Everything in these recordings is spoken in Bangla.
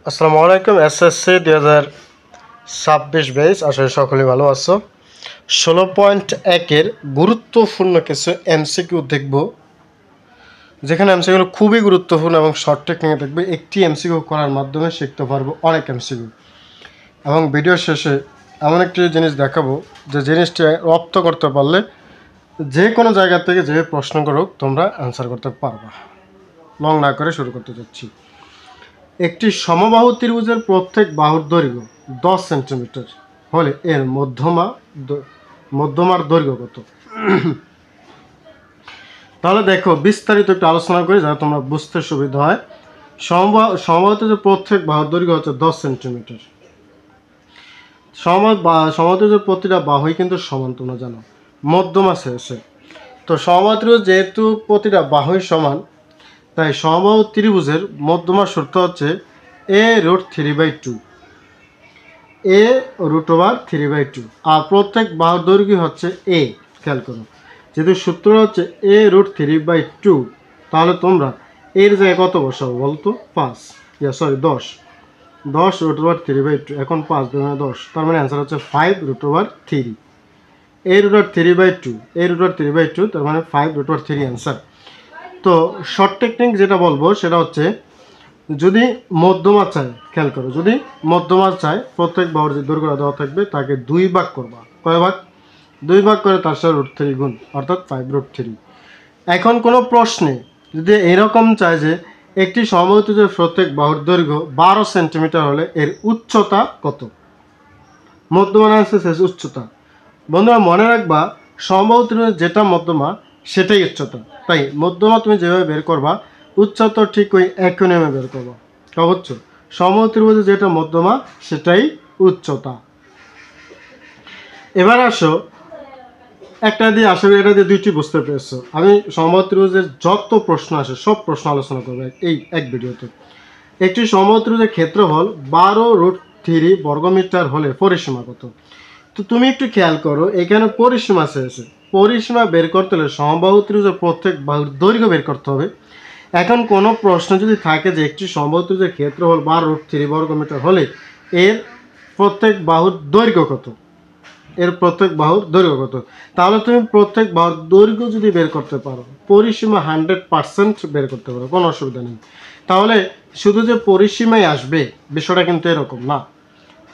আসসালামু আলাইকুম। এসএসসি 2026 ব্যাচ, আশা করি সকলেই ভালো আছো। 16.1-এর গুরুত্বপূর্ণ কিছু এমসিকিউ দেখব, যেখানে এমসিকিউগুলো খুবই গুরুত্বপূর্ণ এবং শর্ট টেকনিকে দেখবে। একটি এমসিকিউ করার মাধ্যমে শিখতে পারবো অনেক এমসিকিউ, এবং ভিডিও শেষে এমন একটি জিনিস দেখাবো যে জিনিসটি রপ্ত করতে পারলে যে কোনো জায়গা থেকে যে প্রশ্ন করুক তোমরা অ্যান্সার করতে পারবা। লং না করে শুরু করতে যাচ্ছি। একটি সমবাহু ত্রিভুজের প্রত্যেক বাহুর দৈর্ঘ্য 10 সেন্টিমিটার হলে এর মধ্যমার দৈর্ঘ্য কত? তাহলে দেখো, বিস্তারিত একটু আলোচনা করি যাতে তোমরা বুঝতে সুবিধা হয়। সমবাহু ত্রিভুজের প্রত্যেক বাহুর দৈর্ঘ্য হচ্ছে 10 সেন্টিমিটার। সমবাহু ত্রিভুজের প্রতিটা বাহুই কিন্তু সমান, তোমরা জানো, মধ্যমা শেষে। তো সমবাহু ত্রিভুজ যেহেতু প্রতিটা বাহুই সমান, তাই সমবাহু ত্রিভুজের মধ্যমার সূত্র হচ্ছে a√3/2, a√3/2। আর প্রত্যেক বাহুর দৈর্ঘ্য হচ্ছে a। খেয়াল করো, যেহেতু সূত্র হচ্ছে a√3/2, তাহলে তোমরা এর জায়গায় কত বসাবো বলতো? 10 √3/2। এখন 5 × 10, তার মানে অ্যান্সার হচ্ছে 5√3। a√3/2 তার মানে 5√3 অ্যান্সার। তো শর্ট টেকনিক যেটা বলবো সেটা হচ্ছে, যদি মধ্যমা চায়, খেয়াল করো, যদি মধ্যমা চায় প্রত্যেক বাহুর যে দৈর্ঘ্য দেওয়া থাকবে তাকে 2 ভাগ করবা। কয় ভাগ? 2 ভাগ করে তার সাথে √3 গুণ, অর্থাৎ 5√3। এখন কোনো প্রশ্নে যদি এরকম চায় যে একটি সমবাহু ত্রিভুজের প্রত্যেক বাহুর দৈর্ঘ্য 12 সেন্টিমিটার হলে এর উচ্চতা কত? মধ্যমা শেষ উচ্চতা। বন্ধুরা মনে রাখবা, সমবাহু ত্রিভুজের যেটা মধ্যমা সেটাই উচ্চতা। তাই মধ্যমা তুমি যেভাবে বের করবা, উচ্চতা ঠিক ওই একই নিয়মে বের করবা। অবশ্য সমবাহু ত্রিভুজের যেটা মধ্যমা সেটাই উচ্চতা। এবার আসো, একটা দিয়ে আশা করি এটা দিয়ে দুইটি বুঝতে পেরেছো। আমি সমবাহু ত্রিভুজের যত প্রশ্ন আসে সব প্রশ্ন আলোচনা করবো এই এক ভিডিওতে। একটি সমবাহু ত্রিভুজের ক্ষেত্রফল 12√3 বর্গমিটার হলে পরিসীমা কত? তো তুমি একটু খেয়াল করো, এখানে পরিসীমা চেয়েছে। পরিসীমা বের করতে হলে সমবাহু ত্রিভুজের প্রত্যেক বাহুর দৈর্ঘ্য বের করতে হবে। এখন কোনো প্রশ্ন যদি থাকে যে একটি সমবাহু ত্রিভুজের ক্ষেত্রফল 12√3 বর্গমিটার হলে এর প্রত্যেক বাহুর দৈর্ঘ্য কত? তাহলে তুমি প্রত্যেক বাহুর দৈর্ঘ্য যদি বের করতে পারো, পরিসীমা 100% বের করতে পারো, কোনো অসুবিধা নেই। তাহলে শুধু যে পরিসীমাই আসবে বিষয়টা কিন্তু এরকম না।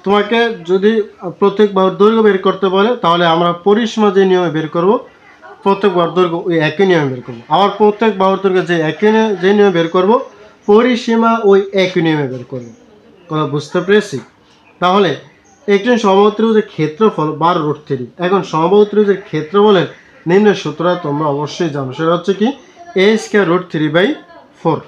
তোমাকে যদি প্রত্যেক বাহুর দৈর্ঘ্য বের করতে বলে, তাহলে আমরা পরিসীমা যে নিয়মে বের করব, প্রত্যেক বাহুর দৈর্ঘ্য ওই একই নিয়মে বের করবো। আবার প্রত্যেক বাহুর দৈর্ঘ্য যে নিয়মে বের করব, পরিসীমা ওই একই নিয়মে বের করবো। কথা বুঝতে পেরেছি? তাহলে একটি সমবাহু ত্রিভুজের ক্ষেত্রফল 12√3। এখন সমবাহু ত্রিভুজের ক্ষেত্রফলের নিম্ন সূত্রটা তোমরা অবশ্যই জানো, সেটা হচ্ছে কি? a²√3/4।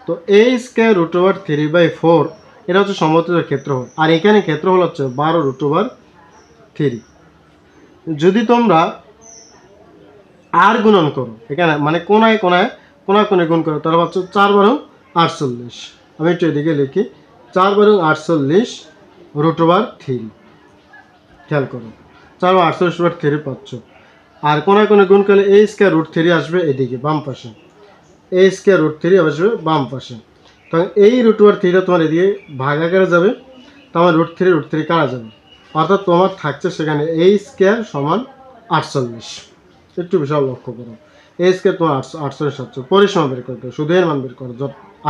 তো a²√3/4 এটা হচ্ছে সমবাহু ত্রিভুজের ক্ষেত্রফল, আর এখানে ক্ষেত্রফল হচ্ছে 12√3। যদি তোমরা আর গুণন করো, এখানে মানে কোনায় গুণ করো, তাহলে পাচ্ছ 4×48। আমি একটু এদিকে লিখি, 4×48 খেয়াল করো, 4×48 পাচ্ছ। আর কোনায় গুণ করলে a²√3 আসবে এদিকে বাম পাশে, a²√3 আসবে বাম পাশে। তখন এই √3টা তোমার এদিকে ভাগ আকারে যাবে, তোমার √3 কাটা যাবে, অর্থাৎ তোমার থাকছে সেখানে a² = 48। একটু বিশাল লক্ষ্য করো, a² তোমার 48 হচ্ছে। পরিসীমা বের করতে শুধু এর মান বের করো,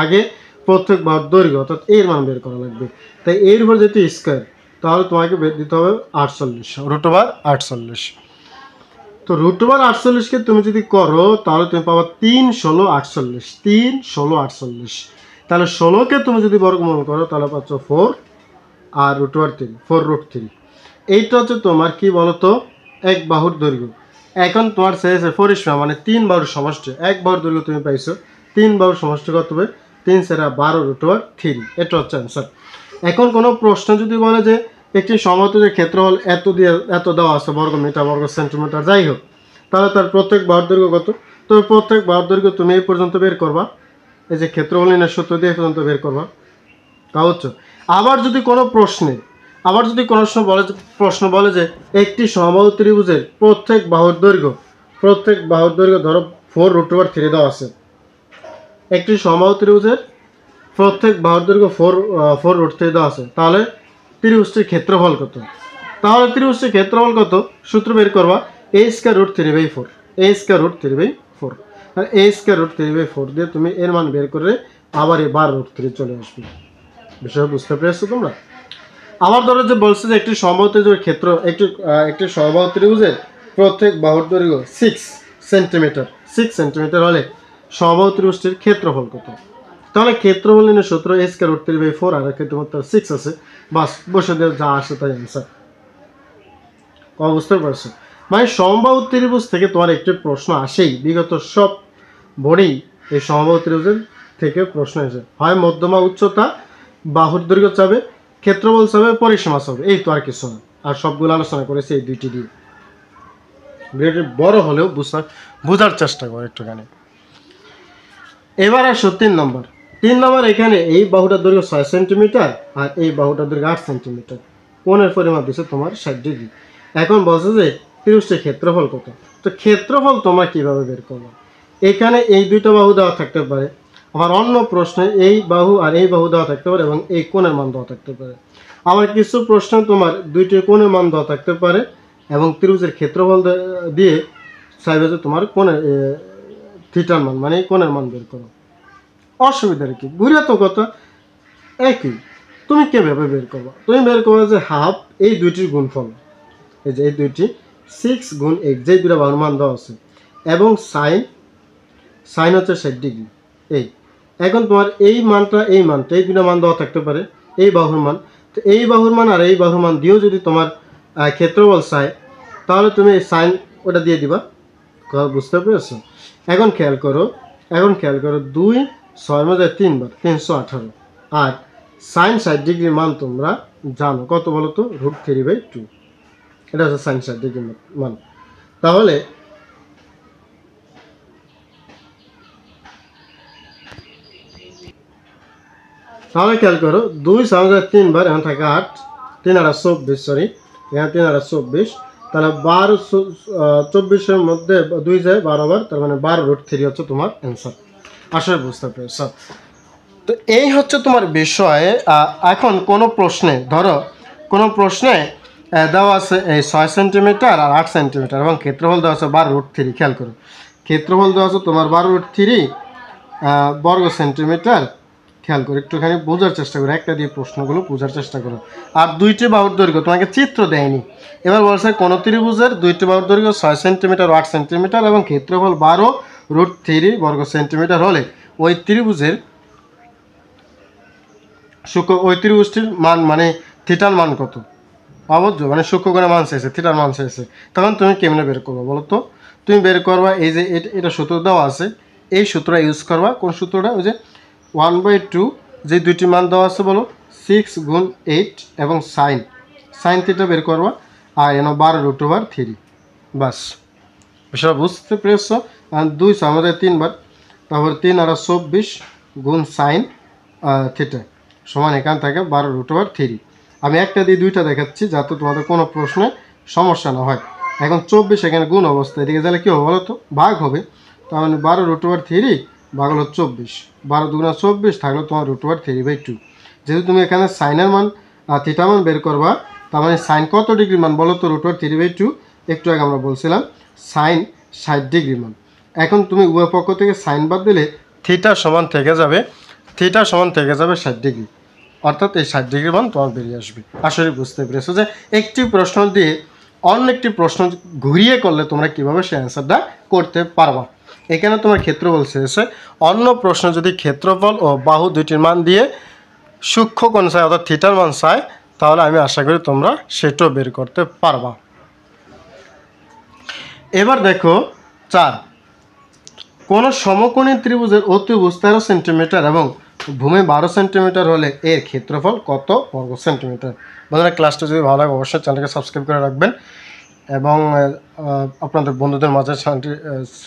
আগে প্রত্যেক বাহুর দৈর্ঘ্য অর্থাৎ এর মান বের করা লাগবে। তাই এর উপর যেহেতু স্কোয়ার, তাহলে তোমাকে বের দিতে হবে 48, √48। তো √48কে তুমি যদি করো, তাহলে তুমি পাবা 3 16 48, 3 16 48। তাহলে 16কে তুমি যদি বর্গমূল করো, তাহলে পাচ্ছ 4 আর √3, 4√3। এইটা হচ্ছে তোমার কি বলতো, এক বাহুর দৈর্ঘ্য। এখন তোমার শেষে পরিসীমা মানে 3 বাহুর সমষ্টি। এক বাহুর দৈর্ঘ্য তুমি পাইছো, 3 বাহুর সমষ্টি কত হবে? 3 × 12√3। এটা হচ্ছে অ্যান্সার। এখন কোনো প্রশ্ন যদি বলে যে একটি সমবাহু ত্রিভুজের ক্ষেত্রফল এত দেওয়া আছে, বর্গমিটার, বর্গ সেন্টিমিটার, যাই হোক, তাহলে তার প্রত্যেক বাহুর দৈর্ঘ্য কত? তো প্রত্যেক বাহুর দৈর্ঘ্য তুমি এই পর্যন্ত বের করবা, এই যে ক্ষেত্রফল নির্ণয়ের সূত্র দিয়ে এই পর্যন্ত বের করবা। তা হচ্ছে, আবার যদি কোনো প্রশ্ন বলে যে একটি সমবাহু ত্রিভুজের প্রত্যেক বাহুর দৈর্ঘ্য ধরো 4√3 দেওয়া আছে। একটি সমবাহু ত্রিভুজের প্রত্যেক বাহুর দৈর্ঘ্য 4√3 দেওয়া আছে, তাহলে ত্রিভুজটির ক্ষেত্রফল কত? তাহলে ত্রিভুজটির ক্ষেত্রফল কত সূত্র বের করবা a²√3/4, a²√3/4, আর a²√3/4 দিয়ে তুমি এর মান বের করে আবার এই 12√3 চলে আসবে। বিষয় বুঝতে পেরেছো তোমরা? আবার ধরো যে বলছে যে একটি সমবাহু ত্রিভুজের ক্ষেত্র একটি সমবাহু ত্রিভুজের প্রত্যেক বাহুর দৈর্ঘ্য 6 সেন্টিমিটার হলে সমবাহু ত্রিভুজটির ক্ষেত্রফল কত? তাহলে ক্ষেত্রফল নির্ণয়ের সূত্র a²√3/4, আর ক্ষেত্রফল 6 আছে, বাস বসে দিয়ে যা আসে তাই অ্যান্সার। বুঝতে পারছো? মানে সমবাহু ত্রিভুজ থেকে তোমার একটি প্রশ্ন আসেই, বিগত সব বোর্ডেই এই সমবাহু ত্রিভুজের থেকে প্রশ্ন এসে হয় মধ্যমা উচ্চতা, বাহুর দৈর্ঘ্য চাবে, ক্ষেত্রফল চাবে, পরিসীমা চাবে, এই তো আর কিছু না। আর সবগুলো আলোচনা করেছে এই দুইটি দিয়ে। ভিডিওটি বড় হলেও বোঝার চেষ্টা করো একটুখানি। এবার আসো 3 নম্বর। এখানে এই বাহুটার দৈর্ঘ্য 6 সেন্টিমিটার আর এই বাহুটার দৈর্ঘ্য 8 সেন্টিমিটার। কোণের পরিমাপ দিচ্ছে তোমার 60 ডিগ্রি। এখন বলছে যে ত্রিভুজটির ক্ষেত্রফল কত? তো ক্ষেত্রফল তোমরা কিভাবে বের করবে? এখানে এই দুইটা বাহু দেওয়া থাকতে পারে, আবার অন্য প্রশ্নে এই বাহু আর এই বাহু দেওয়া থাকতে পারে এবং এই কোণের মান দেওয়া থাকতে পারে। আবার কিছু প্রশ্নে তোমার দুইটি কোণের মান দেওয়া থাকতে পারে এবং ত্রিভুজের ক্ষেত্রফল দিয়ে চাইবে যে তোমার কোণের থিটার মান, মানে কোণের মান বের করো। অসুবিধার কি? ঘুরে তো কথা একই। তুমি কিভাবে বের করবা? তুমি বের করবা যে হাফ এই দুইটির গুণফল, এই যে এই দুইটি 6 গুণ 8, যেই দুটো বাহুর মান দেওয়া আছে, এবং সাইন হচ্ছে 60 ডিগ্রি। এই এখন তোমার এই মানটা এই দুটো মান দেওয়া থাকতে পারে, এই বাহুর মান। তো এই বাহুর মান আর এই বাহুর মান দিয়েও যদি তোমার ক্ষেত্রফল চাই, তাহলে তুমি এই সাইন ওটা দিয়ে দিবা। বুঝতে পেরেছো? এখন খেয়াল করো 2 6 মধ্যে 3 বার 318, আর সাইন 60 ডিগ্রির মান তোমরা জানো কত বলো তো? √3/2। এটা হচ্ছে সাইন 60 ডিগ্রির মান। তাহলে খেয়াল করো 2 6 মধ্যে 3 বার, এখন থাকে 8, 3 আর 24, সরি এখানে 3 আর 24, তাহলে 12 24-এর মধ্যে 2 যায় 12 বার, তার মানে 12√3 হচ্ছে তোমার অ্যান্সার। আসলে বুঝতে পেরেছো? তো এই হচ্ছে তোমার বিষয়। এখন কোনো প্রশ্নে ধরো দেওয়া আছে এই 6 সেন্টিমিটার আর 8 সেন্টিমিটার এবং ক্ষেত্রফল দেওয়া আছে 12√3। খেয়াল করো, ক্ষেত্রফল দেওয়া আছে তোমার 12√3 বর্গ সেন্টিমিটার। খেয়াল করো, একটুখানি বোঝার চেষ্টা করো, একটা দিয়ে প্রশ্নগুলো বোঝার চেষ্টা করো। আর দুইটি বাহুর দৈর্ঘ্য তোমাকে চিত্র দেয়নি। এবার বলছে কোন ত্রিভুজের দুইটি বাহুর দৈর্ঘ্য 6 সেন্টিমিটার ও 8 সেন্টিমিটার এবং ক্ষেত্রফল 12√3 বর্গ সেন্টিমিটার হলে ওই ত্রিভুজের ওই ত্রিভুজটির মান, মানে থিটার মান কত? অবশ্য মানে সূক্ষ্মকোণের মান চাইছে, থিটার মান চাইছে। তখন তুমি কেমনে বের করবো বলো তো? তুমি বের করবা এই যে এটা সূত্র দেওয়া আছে, এই সূত্রটা ইউজ করবা। কোন সূত্রটা? ওই যে 1/2, যে দুইটি মান দেওয়া আছে বলো 6 গুণ 8 এবং সাইন থিটা বের করবা, আর এন 12√3। বাস, বিষয়টা বুঝতে পেরেছ? আর 2 6 আমাদের 3 বার, তারপর 3 আর 24 গুণ সাইন থিটা সমান এখান থেকে 12√3। আমি একটা দিয়ে দুইটা দেখাচ্ছি যাতে তোমাদের কোনো প্রশ্নে সমস্যা না হয়। এখন 24 এখানে গুণ অবস্থা, এদিকে তাহলে কী হবে বলো তো? ভাগ হবে। তার মানে 12√3 ভাগ হলো 24, 12 দুগুণা 24 থাকলো তোমার √3/2। যেহেতু তুমি এখানে সাইনের মান থিটা মান বের করবা, তার মানে সাইন কত ডিগ্রি মান বলো তো? √3/2। একটু আগে আমরা বলছিলাম সাইন 60 ডিগ্রি মান। এখন তুমি উভয় পক্ষ থেকে সাইন বাদ দিলে থিটা সমান থেকে যাবে 60 ডিগ্রি, অর্থাৎ এই 60 ডিগ্রি মান তোমার বেরিয়ে আসবে। আসলে বুঝতে পেরেছো যে একটি প্রশ্ন দিয়ে অন্য একটি প্রশ্ন ঘুরিয়ে করলে তোমরা কীভাবে সেই অ্যান্সারটা করতে পারবা। এখানে তোমার ক্ষেত্রফল চেয়েছে, অন্য প্রশ্ন যদি ক্ষেত্রফল ও বাহু দুইটির মান দিয়ে সূক্ষ্ম কোণ চায় অর্থাৎ থিটার মান চায়, তাহলে আমি আশা করি তোমরা সেটাও বের করতে পারবা। এবার দেখো 4, কোনো সমকোণী ত্রিভুজের অতিভুজ 13 সেন্টিমিটার এবং ভূমি 12 সেন্টিমিটার হলে এর ক্ষেত্রফল কত বর্গ সেন্টিমিটার? বন্ধুরা, ক্লাসটা যদি ভালো লাগে অবশ্যই চ্যানেলকে সাবস্ক্রাইব করে রাখবেন এবং আপনাদের বন্ধুদের মাঝে চ্যানেলটি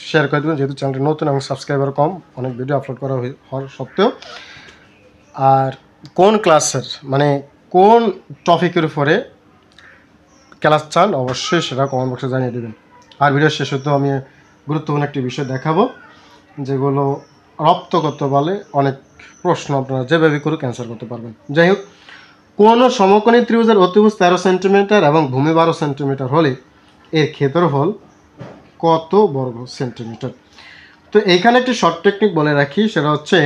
শেয়ার করে দেবেন, যেহেতু চ্যানেলটি নতুন এবং সাবস্ক্রাইবার কম, অনেক ভিডিও আপলোড করা হওয়ার সত্ত্বেও। আর কোন ক্লাসের, মানে কোন টপিকের উপরে ক্লাস চান অবশ্যই সেটা কমেন্ট বক্সে জানিয়ে দেবেন। আর ভিডিও শেষ হতেও আমি গুরুত্বপূর্ণ একটি বিষয় দেখাবো, যেগুলো রপ্ত করতে পারলে অনেক প্রশ্ন আপনারা যেভাবে করে ক্যান্সার করতে পারবেন। যাই হোক, কোনো সমকোণী ত্রিভুজের অতিভুজ 13 সেন্টিমিটার এবং ভূমি 12 সেন্টিমিটার হলে এর ক্ষেত্রফল কত বর্গ সেন্টিমিটার? তো এইখানে একটি শর্ট টেকনিক বলে রাখি, সেটা হচ্ছে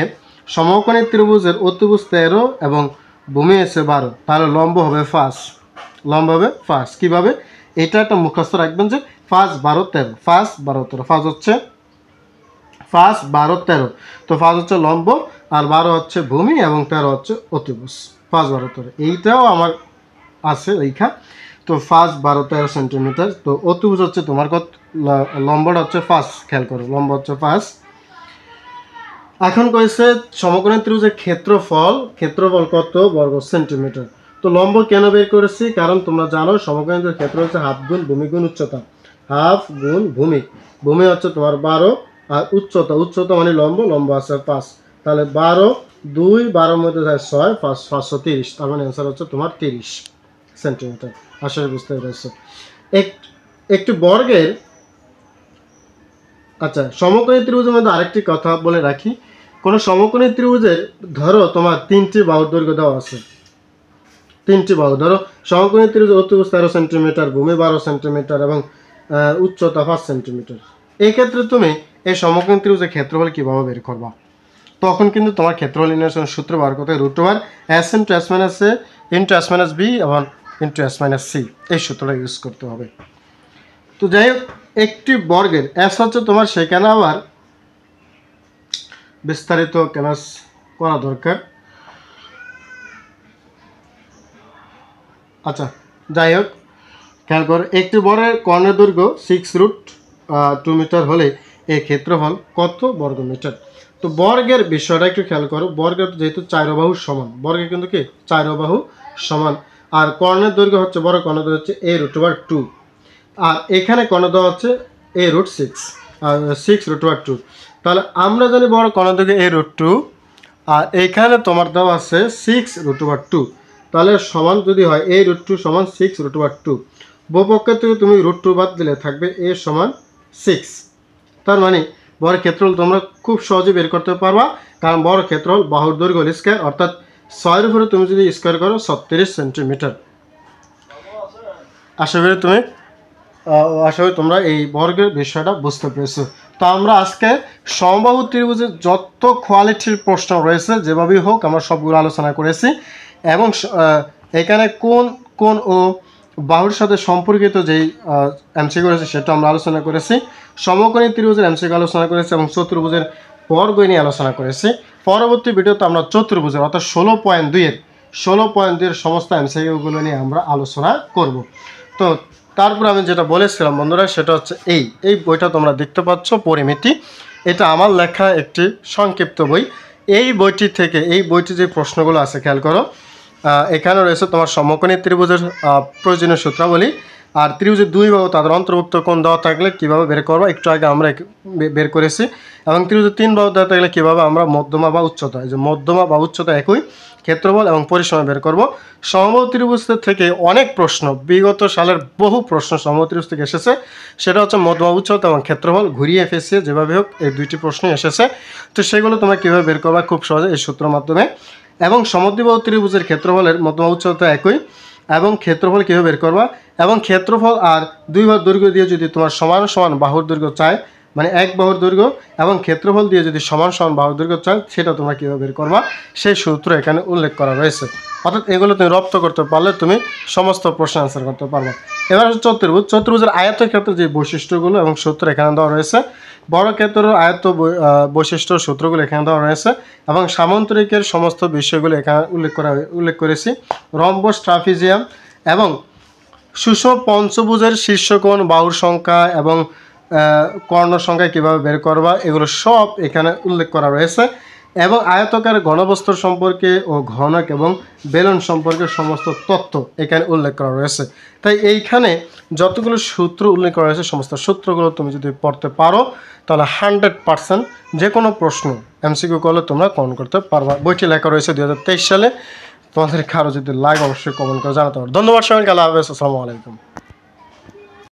সমকোণী ত্রিভুজের অতিভুজ 13 এবং ভূমি এসে 12, তাহলে লম্ব হবে 5, লম্ব হবে 5। কীভাবে? এটা একটা মুখস্থ রাখবেন যে 5 12 13, 5 12 13, 5 হচ্ছে 5 12 13, তো 5 হচ্ছে লম্ব আর 12 হচ্ছে ভূমি এবং 13 হচ্ছে অতিভুজ। 5 12 13 এইটাও আমার আছে লেখা। তো 5 12 13 সেন্টিমিটার। তো অতিভুজ হচ্ছে তোমার কত, লম্বটা হচ্ছে 5, খেয়াল করো লম্ব হচ্ছে 5। এখন কইছে সমকোণী ত্রিভুজের ক্ষেত্রফল কত বর্গ সেন্টিমিটার। তো লম্ব কেন বের করেছি? কারণ তোমরা জানো সমকোণী ত্রিভুজের ক্ষেত্র হচ্ছে হাফ গুণ ভূমি গুণ উচ্চতা, হাফ গুণ ভূমি, ভূমি হচ্ছে তোমার 12 আর উচ্চতা মানে লম্ব আছে 5, তাহলে 12 2 12 মধ্যে যায় 6, 5 530, তার মানে অ্যান্সার হচ্ছে তোমার 30 সেন্টিমিটার। আসলে বুঝতে পেরেছো। একটি বর্গের, আচ্ছা সমকোণী ত্রিভুজের মধ্যে আরেকটি কথা বলে রাখি, কোনো সমকোণী ত্রিভুজের ধরো তোমার 3টি বাহুর দৈর্ঘ্য দেওয়া আছে, 3টি বাহু ধরো সমকোণী ত্রিভুজের অতিভুজ 13 সেন্টিমিটার, ভূমি 12 সেন্টিমিটার এবং উচ্চতা 5 সেন্টিমিটার। এই ক্ষেত্রে তুমি এই সমকোণী ত্রিভুজের ক্ষেত্রফল কীভাবে বের করবা? তখন কিন্তু তোমার ক্ষেত্রফল নির্ণয়ের সূত্র বার করতে √/s * s - a * s - b এবং * s - c এই সূত্রটা ইউজ করতে হবে। তো যাই হোক, একটি বর্গের এস হচ্ছে তোমার, সেখানে আবার বিস্তারিত ক্লাস করা দরকার। আচ্ছা যাই হোক, খেয়াল করো, একটি বর্গের কর্ণের দৈর্ঘ্য 6√2 মিটার হলে এর ক্ষেত্রফল কত বর্গ মিটার? তো বর্গের বিষয়টা একটু খেয়াল করো। বর্গের যেহেতু 4 বাহু সমান, বর্গের কিন্তু কি 4 বাহু সমান, আর কর্ণের দৈর্ঘ্য হচ্ছে, বড় কর্ণের দৈর্ঘ্য হচ্ছে a√2, আর এখানে কর্ণ দেওয়া হচ্ছে a√6 আর 6√2। তাহলে আমরা জানি বড় কর্ণের দৈর্ঘ্য a√2 আর এখানে তোমার দেওয়া আছে 6√2, তাহলে সমান যদি হয় a√2 সমান 6√2, বপক্ষের থেকে তুমি √2 বাদ দিলে থাকবে a সমান 6। তার মানে বড় ক্ষেত্রফল তোমরা খুব সহজে বের করতে পারবা, কারণ বড় ক্ষেত্রফল বাহুর দৈর্ঘ্য স্কয়ার, অর্থাৎ 6 এর উপরে তুমি যদি স্কয়ার করো 36 সেন্টিমিটার। আশা করি তোমরা এই বর্গের বিষয়টা বুঝতে পেরেছো। তো আমরা আজকে সমবাহু ত্রিভুজের যত কোয়ালিটির প্রশ্ন রয়েছে যেভাবেই হোক আমরা সবগুলো আলোচনা করেছি, এবং এখানে কোন কোন ও বাহুর সাথে সম্পর্কিত যেই এমসিকিউ রয়েছে সেটা আমরা আলোচনা করেছি, সমকোণী ত্রিভুজের এমসিকিউ আলোচনা করেছি এবং চতুর্ভুজের বর্গ নিয়ে আলোচনা করেছি। পরবর্তী ভিডিওতে আমরা চতুর্ভুজের অর্থাৎ 16.2 সমস্ত এমসিকিউগুলো নিয়ে আমরা আলোচনা করব। তো তারপর আমি যেটা বলেছিলাম বন্ধুরা, সেটা হচ্ছে এই বইটা তোমরা দেখতে পাচ্ছ, পরিমিতি। এটা আমার লেখা একটি সংক্ষিপ্ত বই। এই বইটি যে প্রশ্নগুলো আছে খেয়াল করো, এখানে রয়েছে তোমার সমকোণী ত্রিভুজের প্রয়োজনীয় সূত্রাবলী, আর ত্রিভুজের 2 বাহু তাদের অন্তর্ভুক্ত কোণ দেওয়া থাকলে কীভাবে বের করবো একটু আগে আমরা বের করেছি, এবং ত্রিভুজের 3 বাহু দেওয়া থাকলে কীভাবে আমরা মধ্যমা বা উচ্চতা, এই যে মধ্যমা বা উচ্চতা একই, ক্ষেত্রফল এবং পরিসীমা বের করব। সমবাহু ত্রিভুজ থেকে অনেক প্রশ্ন, বিগত সালের বহু প্রশ্ন সমবাহু ত্রিভুজ থেকে এসেছে, সেটা হচ্ছে মধ্যমা উচ্চতা এবং ক্ষেত্রফল ঘুরিয়ে ফেসিয়ে যেভাবে হোক এই 2টি প্রশ্নই এসেছে। তো সেগুলো তোমরা কীভাবে বের করবা খুব সহজে এই সূত্রের মাধ্যমে, এবং সমদ্বিবাহু ত্রিভুজের ক্ষেত্রফলের মধ্যমা উচ্চতা একই এবং ক্ষেত্রফল কীভাবে বের করবা, এবং ক্ষেত্রফল আর 2 বাহুর দৈর্ঘ্য দিয়ে যদি তোমার সমান সমান বাহুর দৈর্ঘ্য চায়, মানে এক বাহুর দৈর্ঘ্য এবং ক্ষেত্রফল দিয়ে যদি সমান সমান বাহুর দৈর্ঘ্য চায়, সেটা তোমরা কীভাবে বের করবা সেই সূত্র এখানে উল্লেখ করা রয়েছে। অর্থাৎ এগুলো তুমি রপ্ত করতে পারলে তুমি সমস্ত প্রশ্ন আনসার করতে পারবা। এবার হচ্ছে চতুর্ভুজের আয়তের ক্ষেত্রে যে বৈশিষ্ট্যগুলো এবং সূত্র এখানে দেওয়া রয়েছে, বড় ক্ষেত্রের আয়ত্ত বৈশিষ্ট্য সূত্রগুলো এখানে দেওয়া রয়েছে, এবং সামান্তরিকের সমস্ত বিষয়গুলো এখানে উল্লেখ করেছি। রম্বস, ট্রাপিজিয়াম এবং সুষম পঞ্চভুজের শীর্ষকোণ, বাহুর সংখ্যা এবং কর্ণ সংখ্যা কীভাবে বের করবা এগুলো সব এখানে উল্লেখ করা রয়েছে, এবং আয়তকার ঘনবস্তুর সম্পর্কে ও ঘনক এবং বেলন সম্পর্কে সমস্ত তথ্য এখানে উল্লেখ করা রয়েছে। তাই এইখানে যতগুলো সূত্র উল্লেখ করা রয়েছে সমস্ত সূত্রগুলো তুমি যদি পড়তে পারো তাহলে 100% যে কোনো প্রশ্ন এমসিকিউ করলে তোমরা কমন করতে পারবা। বইটি লেখা রয়েছে 2023 সালে। তোমাদের কারো যদি লাগে অবশ্যই কমেন্ট করে জানাতে পারো। ধন্যবাদ সবাইকে, আল্লাহ হাফেজ, আসসালামু আলাইকুম।